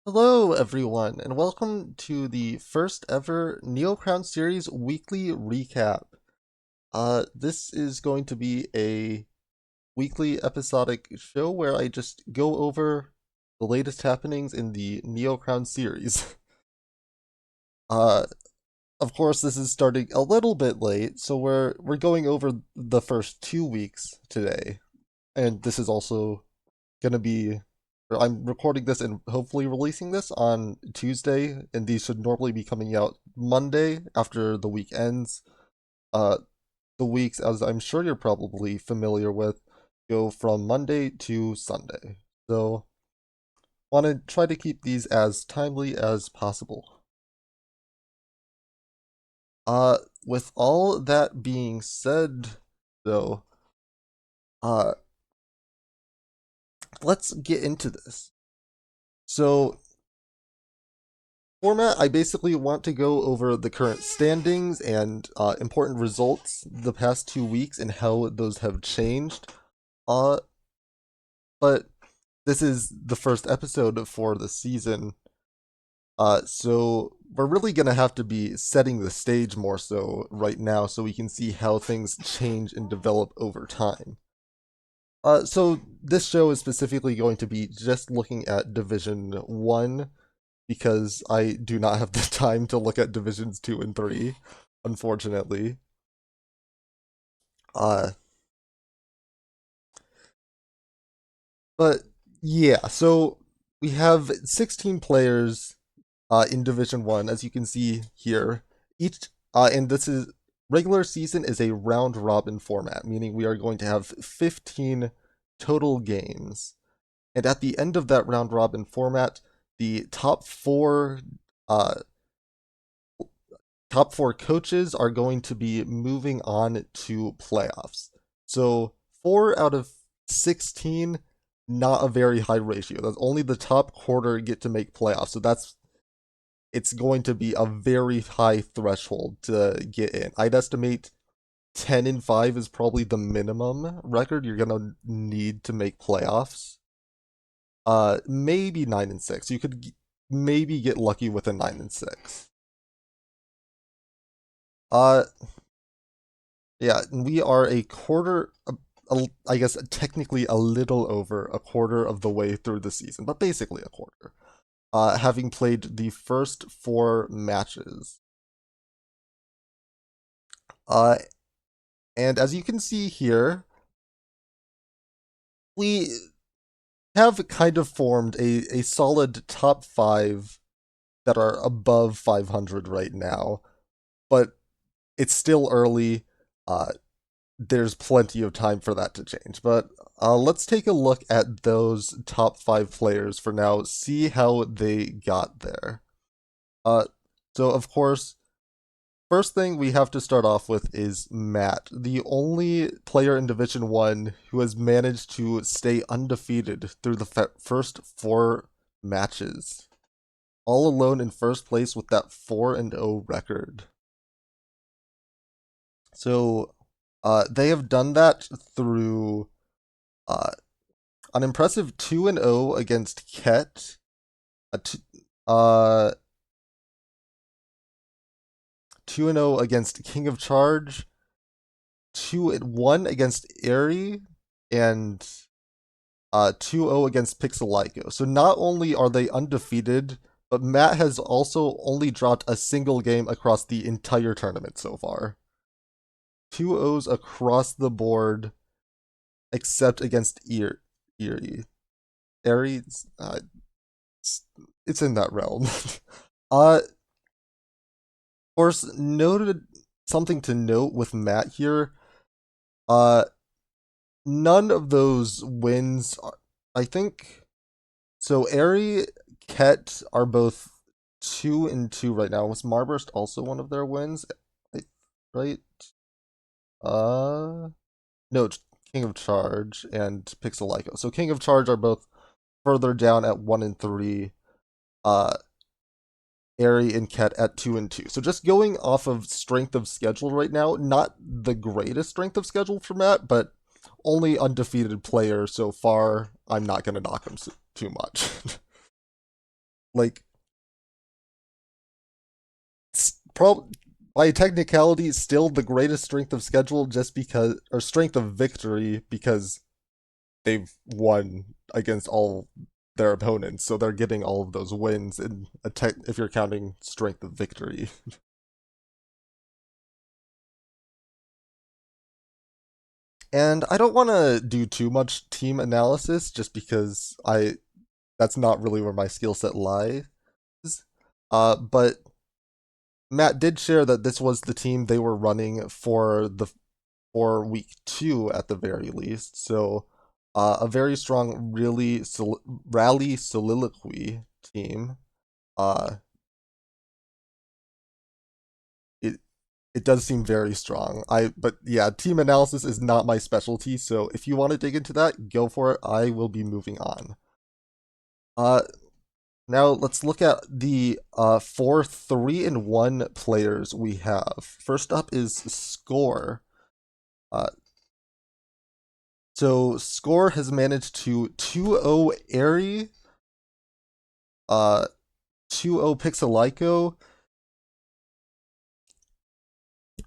Hello, everyone, and welcome to the first ever Neo Crown Series weekly recap. This is going to be a weekly episodic show where I just go over the latest happenings in the Neo Crown series. Uh, of course, this is starting a little bit late, so we're going over the first 2 weeks today, and this is also gonna be I'm recording this and hopefully releasing this on Tuesday, and these should normally be coming out Monday after the week ends. Uh, the weeks, as I'm sure you're probably familiar with, go from Monday to Sunday. So, want to try to keep these as timely as possible. With all that being said, though, uh, let's get into this. So, format, I basically want to go over the current standings and important results the past 2 weeks and how those have changed. Uh, but this is the first episode for the season, so we're really gonna have to be setting the stage more so right now, so we can see how things change and develop over time. So this show is specifically going to be just looking at Division One because I do not have the time to look at divisions 2 and 3, unfortunately. Uh, but yeah, so we have 16 players in Division 1, as you can see here. Each and this is regular season is a round robin format, meaning we are going to have 15 total games. And at the end of that round robin format, the uh, top four coaches are going to be moving on to playoffs. So 4 out of 16, not a very high ratio. That's only the top quarter get to make playoffs. So it's going to be a very high threshold to get in. I'd estimate 10-5 is probably the minimum record you're gonna need to make playoffs. Maybe 9-6. You could maybe get lucky with a 9-6. Uh, Yeah, we are a quarter, I guess technically a little over a quarter of the way through the season, but basically a quarter. Having played the first 4 matches. Uh, and as you can see here, we have kind of formed a solid top 5 that are above 500 right now, but it's still early. There's plenty of time for that to change. But let's take a look at those top 5 players for now, see how they got there. Uh, so, of course, first thing we have to start off with is Matt, the only player in Division 1 who has managed to stay undefeated through the first 4 matches. All alone in first place with that 4-0 record. So, they have done that through uh, an impressive 2-0 against Ket, a uh 2-0 against King of Charge, 2-1 against Airy, and 2-0 against Pixelico. So not only are they undefeated, but Matt has also only dropped a single game across the entire tournament so far. 2-0s across the board, except against Eerie. Aries, it's in that realm. Of course, noted something to note with Matt here. Uh, none of those wins, I think. So Airy, Ket are both 2-2 right now. Was Marburst also one of their wins? Right? Uh, no, King of Charge and Pixelico. So King of Charge are both further down at 1-3. Uh, Airy and Ket at 2-2. So just going off of strength of schedule right now, not the greatest strength of schedule for Matt, but only undefeated player so far. I'm not going to knock him too much. Like, prob by technicality, still the greatest strength of schedule, just because, or strength of victory, because they've won against all their opponents, so they're getting all of those wins in a if you're counting strength of victory. And I don't want to do too much team analysis, just because I that's not really where my skill set lies. But Matt did share that this was the team they were running for week 2 at the very least. So a very strong, really rally soliloquy team. Uh, it it does seem very strong. But yeah, team analysis is not my specialty. So if you want to dig into that, go for it. I will be moving on. Uh, Now let's look at the 4 3-1 players we have. First up is Score. Uh, so Score has managed to 2-0 Airy, 2-0 Pixelico,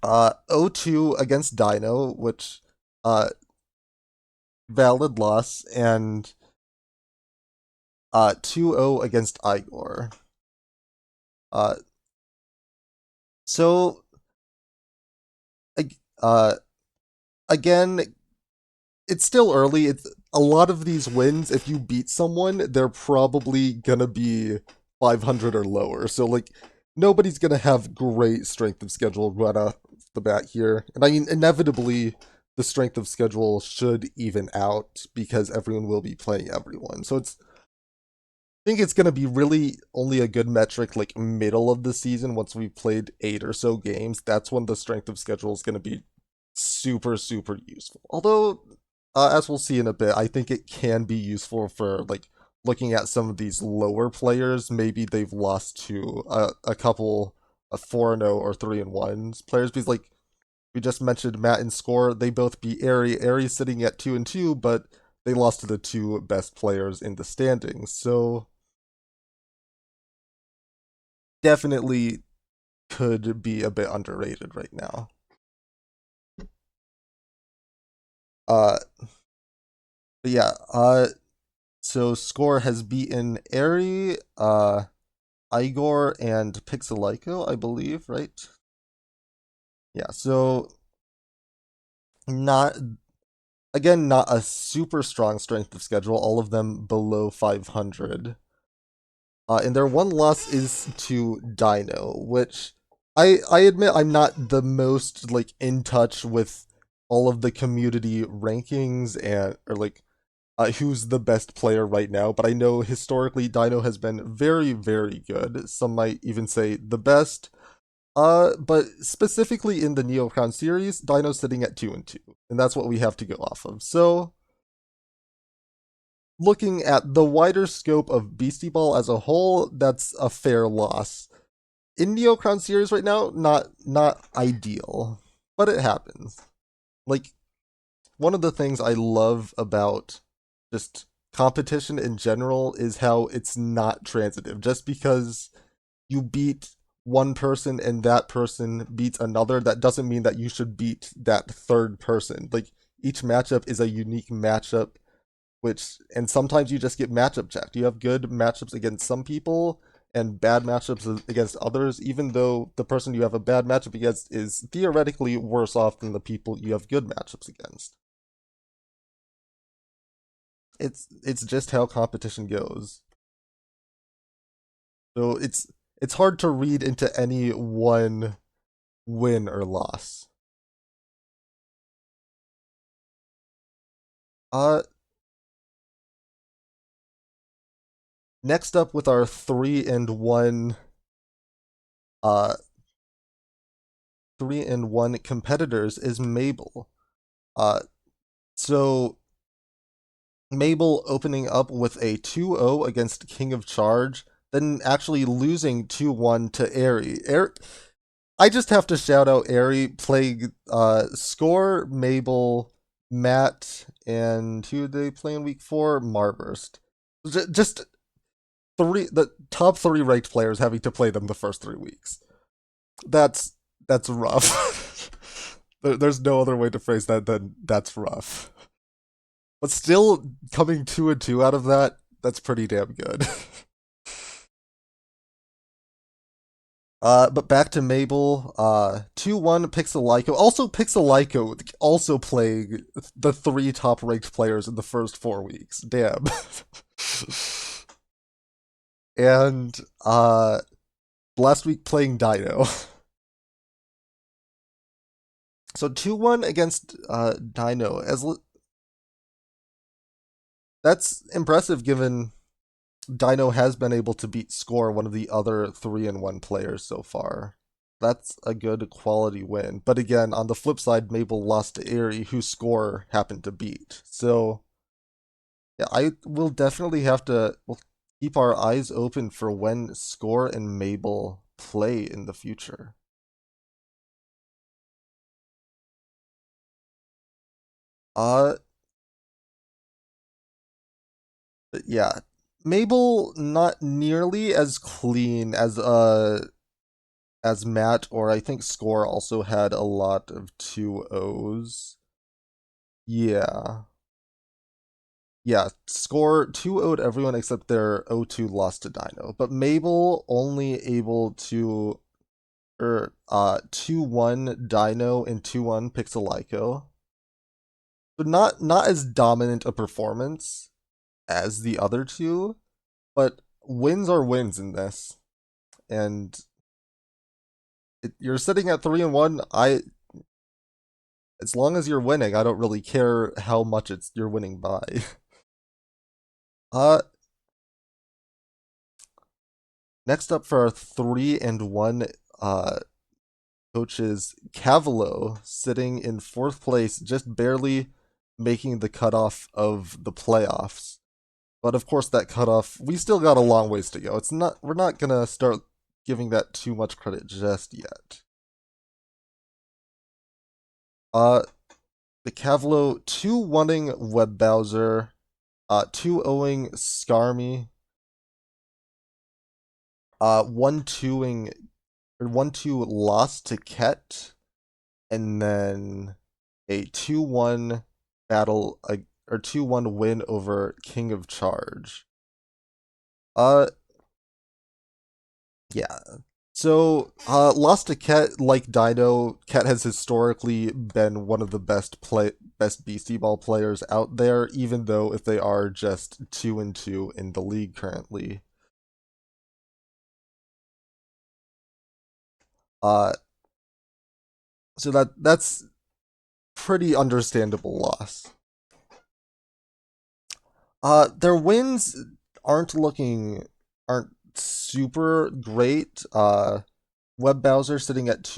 0-2 against Dino, which valid loss, and 2-0 against Igor. Uh, so uh, again, it's still early. It's a lot of these wins. If you beat someone, they're probably gonna be 500 or lower. So like, nobody's gonna have great strength of schedule right off the bat here. And I mean, inevitably, the strength of schedule should even out because everyone will be playing everyone. So I think it's gonna be really only a good metric like middle of the season once we've played 8 or so games. That's when the strength of schedule is gonna be super useful. Although, as we'll see in a bit, I think it can be useful for like looking at some of these lower players. Maybe they've lost to a couple of 4-0 or 3-1 players, because like we just mentioned Matt and Score, they both beat Airy. Airy's sitting at 2-2, but they lost to the 2 best players in the standings. So definitely could be a bit underrated right now. Uh, but yeah, so Score has beaten Airy, Igor, and Pixelico, I believe, right? Yeah, so not again, not a super strong strength of schedule, all of them below 500. And their one loss is to Dino, which I admit I'm not the most like in touch with all of the community rankings and or like who's the best player right now, but I know historically Dino has been very good. Some might even say the best. But specifically in the Neo Crown series, Dino's sitting at 2-2, and that's what we have to go off of. So, looking at the wider scope of Beastieball as a whole, that's a fair loss. In Neo Crown series right now, not ideal, but it happens. Like, one of the things I love about just competition in general is how it's not transitive. Just because you beat one person and that person beats another, that doesn't mean that you should beat that third person. Like, each matchup is a unique matchup, and sometimes you just get matchup checked. You have good matchups against some people and bad matchups against others, even though the person you have a bad matchup against is theoretically worse off than the people you have good matchups against. It's just how competition goes. So it's hard to read into any one win or loss. Uh Next up with our 3-1 uh 3-1 competitors is Mabel. Uh so Mabel opening up with a 2-0 against King of Charge, then actually losing 2-1 to Airy. I just have to shout out Airy playing Score, Mabel, Matt, and who did they play in week 4? Marburst. Just the top three ranked players having to play them the first 3 weeks. That's that's rough. There's no other way to phrase that than that's rough. But still coming 2-2 out of that, that's pretty damn good. But back to Mabel, 2-1 Pixelico. Also Pixelico also playing the three top ranked players in the first 4 weeks. Damn. And last week playing Dino. So 2-1 against Dino. That's impressive given Dino has been able to beat Score, one of the other 3-1 players so far. That's a good quality win. But again, on the flip side, Mabel lost to Aerie, who Score happened to beat. So yeah, I will definitely have to keep our eyes open for when Score and Mabel play in the future. Uh yeah. Mabel not nearly as clean as Matt, or I think Score also had a lot of 2-0s. Yeah. Yeah, Score 2-0'd everyone except their 0-2 loss to Dino. But Mabel only able to 2-1 Dino and 2-1 Pixelico. But not as dominant a performance as the other two, but wins are wins in this. And you're sitting at 3-1. As long as you're winning, I don't really care how much you're winning by. Uh Next up for our 3-1 coaches, Cavalo sitting in fourth place, just barely making the cutoff of the playoffs. But of course, that cutoff, we still got a long ways to go. We're not gonna start giving that too much credit just yet. Uh, the Cavalo 2-1ing Web Bowser, 2-0ing Skarmy, 1-2ing or 1-2 loss to Ket, and then a 2-1 battle or 2-1 win over King of Charge. Uh yeah. So, lost to Ket, like Dino, Ket has historically been one of the best Beastieball players out there, even though if they are just 2-2 in the league currently. Uh so that's pretty understandable loss. Their wins aren't super great. Web Bowser sitting at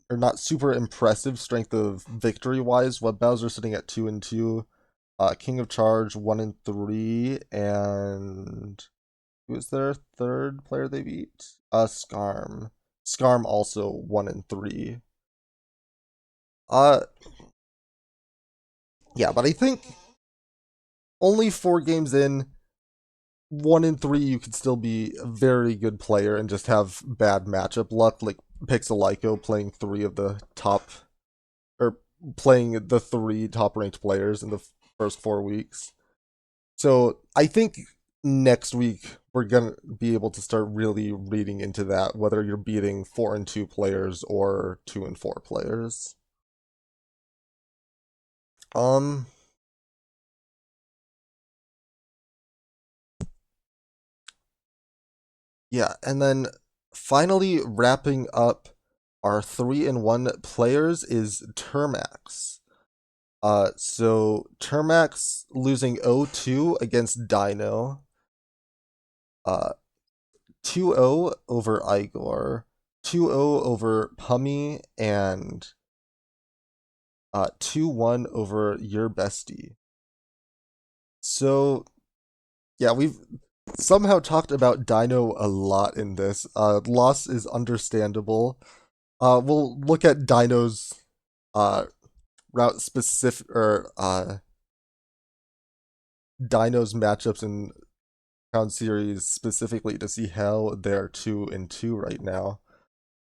or not super impressive strength of victory wise. Web Bowser sitting at 2-2. King of Charge 1-3, and who is their third player they beat? Skarm. Skarm also 1-3. Uh, yeah, but I think only 4 games in, 1-3, you could still be a very good player and just have bad matchup luck, like Pixelico playing or playing the three top ranked players in the first 4 weeks. So I think next week we're gonna be able to start really reading into that, whether you're beating 4-2 players or 2-4 players. Um, yeah, and then finally wrapping up our 3-1 players is Termax. So Termax losing 0-2 against Dino. 2-0 over Igor. 2-0 over Pummy, and 2-1 over Your Bestie. So yeah, we've somehow talked about Dino a lot in this. Loss is understandable. We'll look at Dino's uh route specific or Dino's matchups in Crown Series specifically to see how they're 2-2 right now.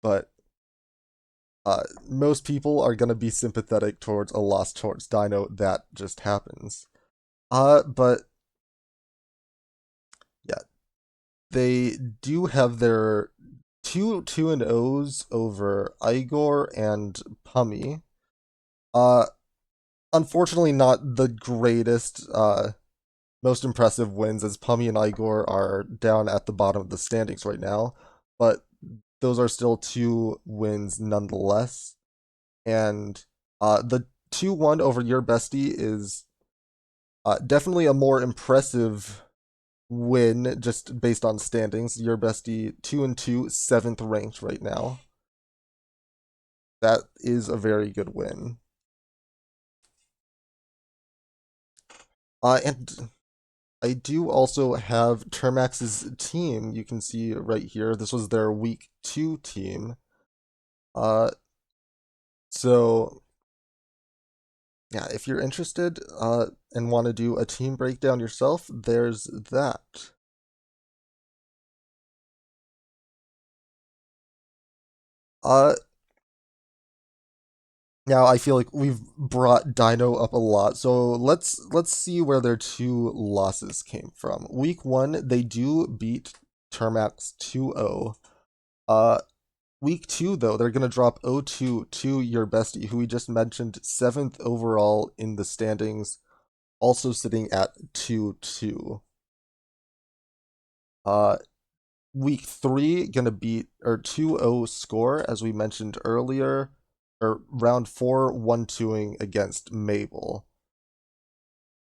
But most people are gonna be sympathetic towards a loss towards Dino. That just happens. But yeah, they do have their two and O's over Igor and Pummy. Uh, Unfortunately, not the greatest, most impressive wins, as Pummy and Igor are down at the bottom of the standings right now. But those are still two wins nonetheless. And the 2-1 over your bestie is definitely a more impressive win just based on standings. Your bestie 2-2, seventh ranked right now. That is a very good win. And I do also have Termax's team. You can see right here. This was their week 2 team. Uh, so yeah, if you're interested and want to do a team breakdown yourself, there's that. Uh, Now I feel like we've brought Dino up a lot, so let's see where their two losses came from. Week 1, they do beat Termax 2-0. Uh, Week 2 though, they're gonna drop 0-2 to your bestie, who we just mentioned, 7th overall in the standings, also sitting at 2-2. Uh, Week 3 gonna beat or 2-0 score, as we mentioned earlier, or round 4 1-2ing against Mabel.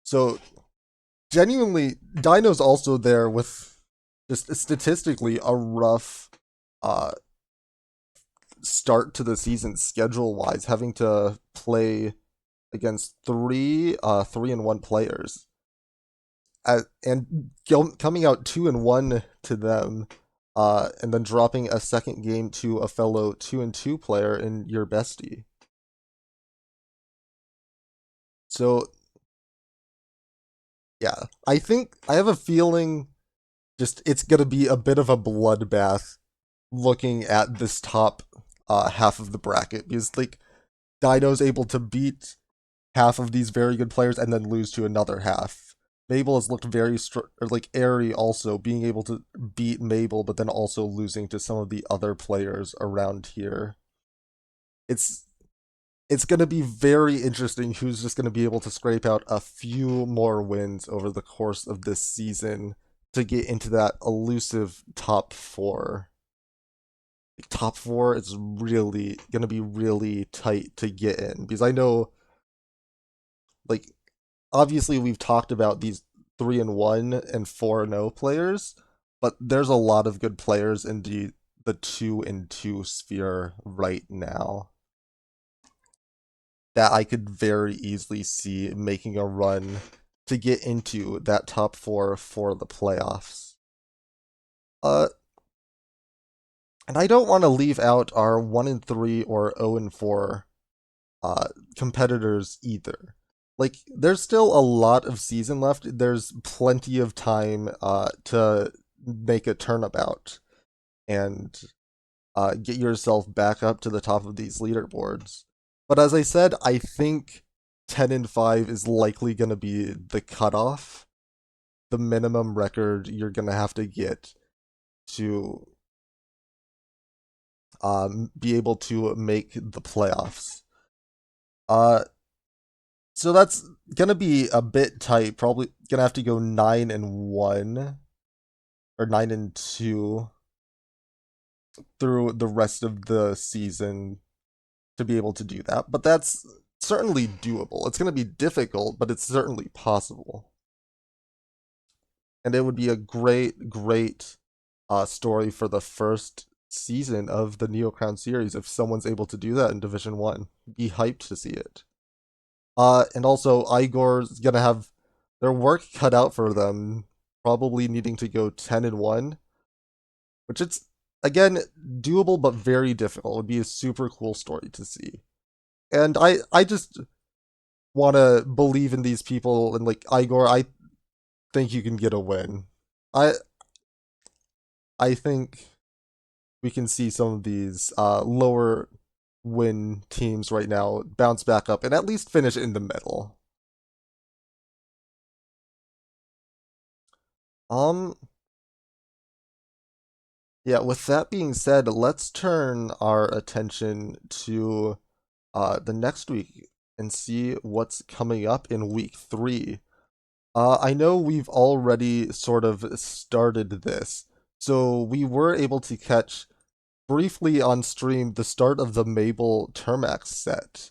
So genuinely, Dino's also there with just statistically a rough uh start to the season schedule wise, having to play against three 3-1 players. And coming out 2-1 to them, and then dropping a second game to a fellow 2-2 player in your bestie. So yeah, I think I have a feeling just it's gonna be a bit of a bloodbath looking at this top half of the bracket, because like Dino's able to beat half of these very good players and then lose to another half. Mabel has looked very or like Airy also being able to beat Mabel, but then also losing to some of the other players around here. It's it's going to be very interesting who's just going to be able to scrape out a few more wins over the course of this season to get into that elusive top 4. Top 4 is really going to be really tight to get in, because I know, like, obviously we've talked about these 3-1 and 4-0 players, but there's a lot of good players in the 2-2 sphere right now that I could very easily see making a run to get into that top 4 for the playoffs. Uh, and I don't want to leave out our 1-3 or 0-4 competitors either. Like, there's still a lot of season left. There's plenty of time to make a turnabout and get yourself back up to the top of these leaderboards. But as I said, I think 10-5 is likely going to be the cutoff, the minimum record you're going to have to get to be able to make the playoffs. So that's gonna be a bit tight. Probably gonna have to go 9-1 or 9-2 through the rest of the season to be able to do that. But that's certainly doable. It's gonna be difficult, but it's certainly possible. And it would be a great story for the first season of the Neo Crown series if someone's able to do that in Division 1. Be hyped to see it. And also Igor's gonna have their work cut out for them, probably needing to go 10-1, which it's again doable but very difficult. It would be a super cool story to see. And I just want to believe in these people, and like Igor, I think you can get a win. I I think we can see some of these lower win teams right now bounce back up and at least finish in the middle. Um, yeah, with that being said, let's turn our attention to the next week and see what's coming up in week 3. I know we've already sort of started this, so we were able to catch briefly on stream the start of the Mabel Termax set,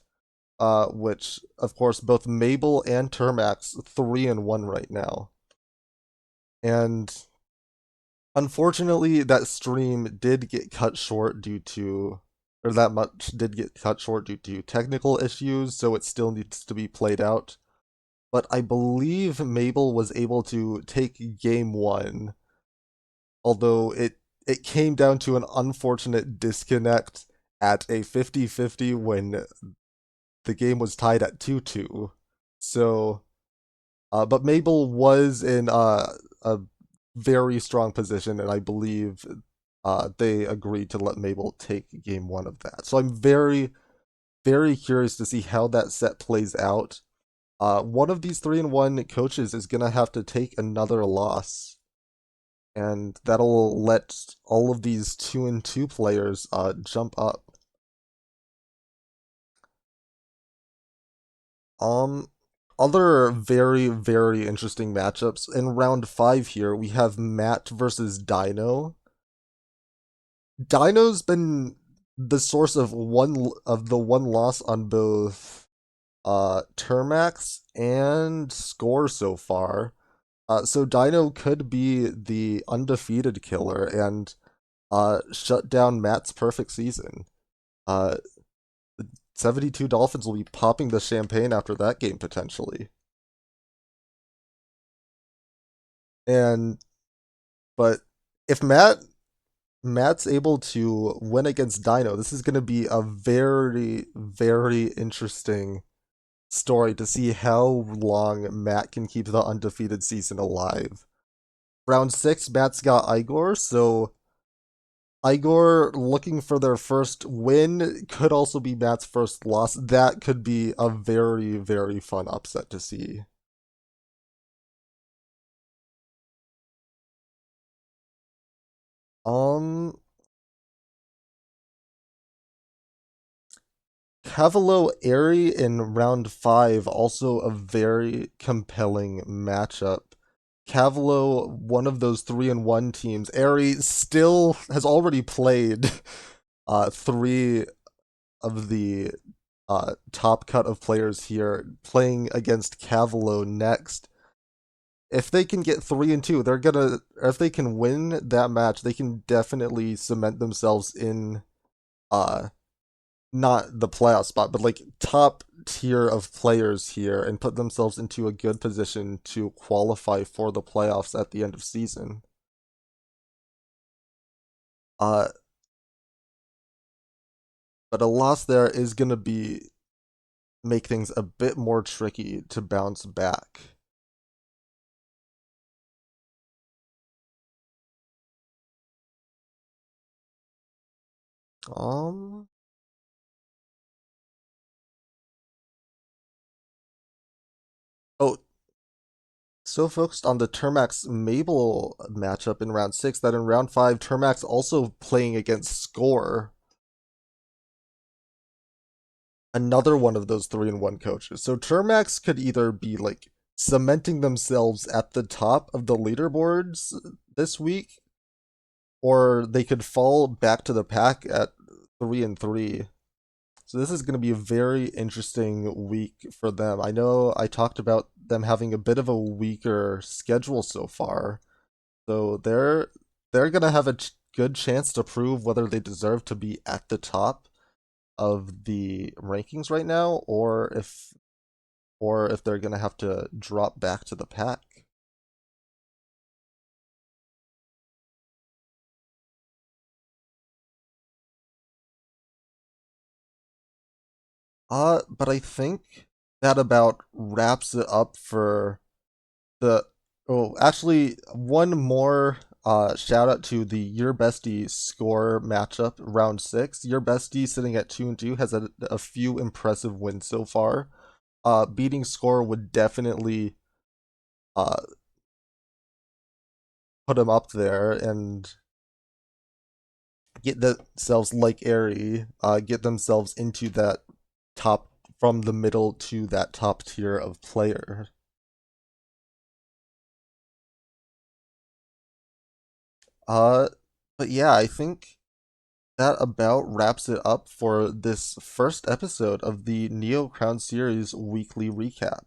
which, of course, both Mabel and Termax 3-1 right now. And unfortunately, that stream did get cut short due to, or that much did get cut short due to technical issues, so it still needs to be played out. But I believe Mabel was able to take game 1, although it came down to an unfortunate disconnect at a 50-50 when the game was tied at 2-2. So, but Mabel was in a very strong position, and I believe they agreed to let Mabel take game 1 of that. So I'm very, very curious to see how that set plays out. One of these 3-1 coaches is gonna have to take another loss, and that'll let all of these 2-2 players jump up. Um, Other very, very interesting matchups. In round 5 here, we have Matt versus Dino. Dino's been the source of the one loss on both Termax and Score so far. So Dino could be the undefeated killer and shut down Matt's perfect season. Uh, the 72 Dolphins will be popping the champagne after that game potentially. And but if Matt's able to win against Dino, this is going to be a very, very interesting story to see how long Matt can keep the undefeated season alive. Round 6, Matt's got Igor, so Igor looking for their first win could also be Matt's first loss. That could be a very, very fun upset to see. Um, Cavalo Airy in round 5, also a very compelling matchup. Cavalo, one of those 3-1 teams. Airy still has already played 3 of the top cut of players here, playing against Cavalo next. If they can get 3-2, they're gonna. If they can win that match, they can definitely cement themselves in uh not the playoff spot, but like top tier of players here and put themselves into a good position to qualify for the playoffs at the end of season. Uh, but a loss there is gonna be make things a bit more tricky to bounce back. Um, oh, so focused on the Termax Mabel matchup in round 6 that in round 5 Termax also playing against Score, another one of those 3-1 coaches. So Termax could either be like cementing themselves at the top of the leaderboards this week, or they could fall back to the pack at 3-3. So this is going to be a very interesting week for them. I know I talked about them having a bit of a weaker schedule so far, so they're going to have a good chance to prove whether they deserve to be at the top of the rankings right now, or if they're gonna have to drop back to the pack. But I think that about wraps it up for the Oh, actually, one more shout out to the Your Bestie score matchup round six. Your Bestie sitting at 2-2 has a few impressive wins so far. Beating score would definitely uh put him up there and get themselves like Airy, get themselves into that top from the middle to that top tier of player. Uh, but yeah, I think that about wraps it up for this first episode of the Neo Crown series weekly recap.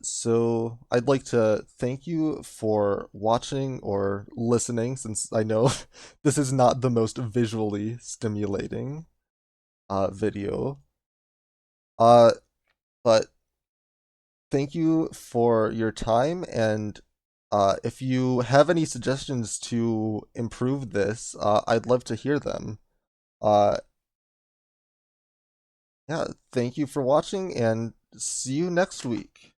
So I'd like to thank you for watching or listening, since I know this is not the most visually stimulating video. Uh, but thank you for your time, and if you have any suggestions to improve this, I'd love to hear them. Uh, yeah, thank you for watching, and see you next week.